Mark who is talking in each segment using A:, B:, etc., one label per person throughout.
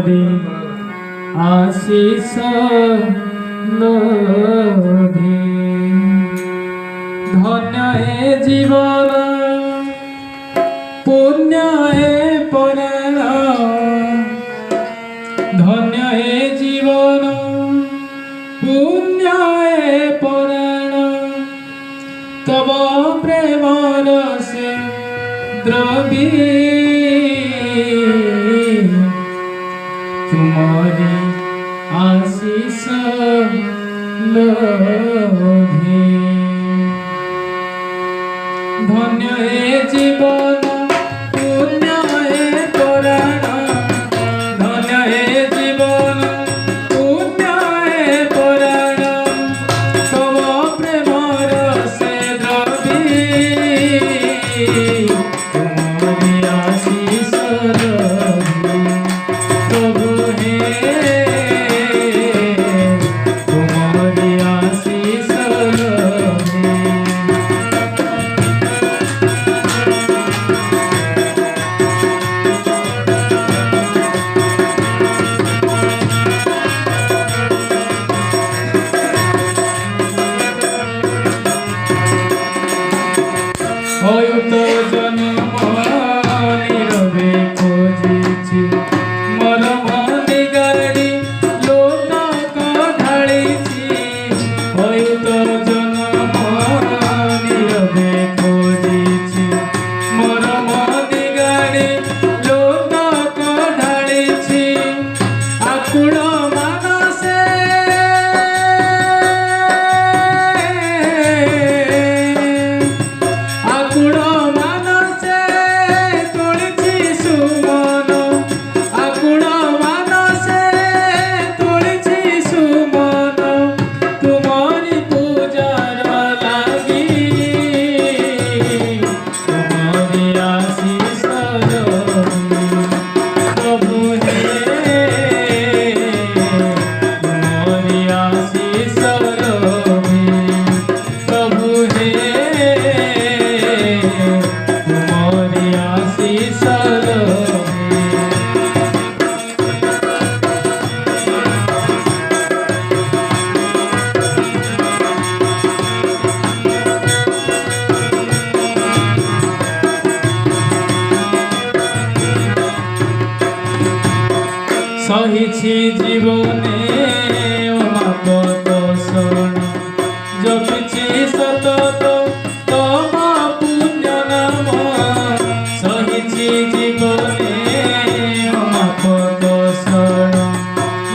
A: तुमरी आशीष लोभी। धन्य हे जीवन पुण्य हे पराण, धन्य हे जीवन पुण्य हे पराण। तब प्रेम रसे द्रवी तुम्हारी आशीष लोभी। धन्य हे जीवन पुण्य हे पराण, धन्य हे जीवन पुण्य हे पराण। तव प्रेम रसे द्रवी तुम्हारी आशीष लोभी। प्रभु हे तुम्हारी आशीष लोभी। হয়তো জন্ম নীরবে খোঁজিছি মরম নিগাড়ি লোক ঢালিছি। হয়তো জন্ম নীরবে খোঁজিছি মরম নিগাড়ি লোক ঢালিছি। আকুল মানসে আকুল মানসে তোলিছি সুমন, আকুল মানসে তোলিছি সুমন। তোমারি পূজার লাগি তোমারি আশীষ লোভি। প্রভু হে তোমারি আশীষ লোভি। প্রভু হে तुम्हारी आशीष लोभी। সহিছি জীবনে অমাগত শরণ, জপিছি সতত তব পুণ্য নাম। সহিছি জীবনে অমাগত শরণ,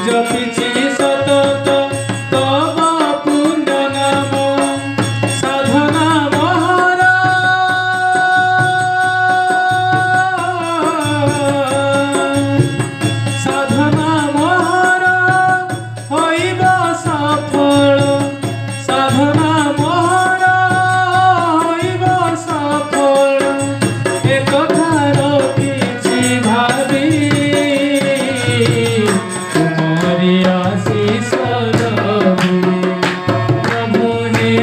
A: জপিছি সতত তব পুণ্য নাম। সাধনা মহর সাধনা মহর হইব সফল, সাধনা মহর হইব সফল। এ কথা রখিছি ভাবি তোমারি আশীষ লোভি। প্রভু হে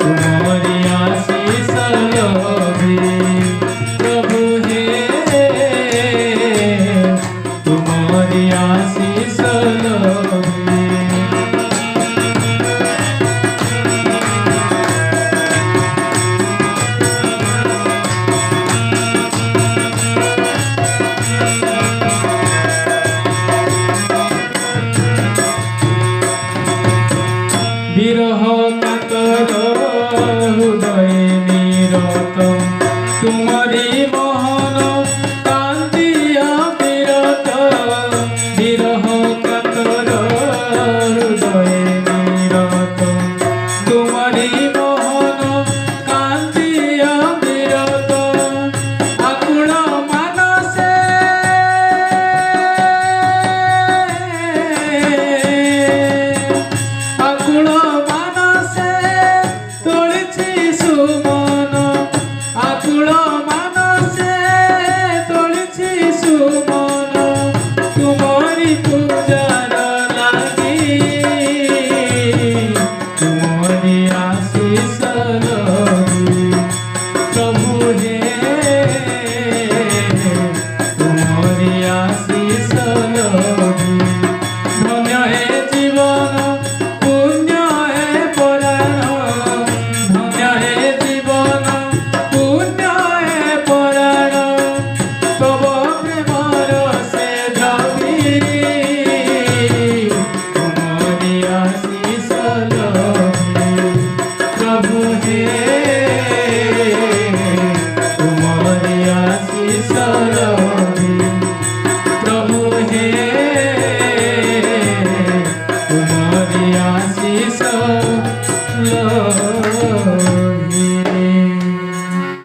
A: তোমারি আশীষ লোভি। প্রভু হে तुम्हारी आशीष लोभी। বিরহ কাতর হৃদয় নিরত তোমারি মোহন কান্দিয়া বিরত। বিরহ কাতর হৃদয় নিরত তোমারি মোহন কান্দিয়া বিরত। আকুল মানসে আকুল মানসে তোলিছি সুমন, আকুল মানসে তোলিছি সুমন। তোমারি পূজার লাগি তোমারি আশীষ লোভি। প্রভু হে তোমারি ଲାଗେ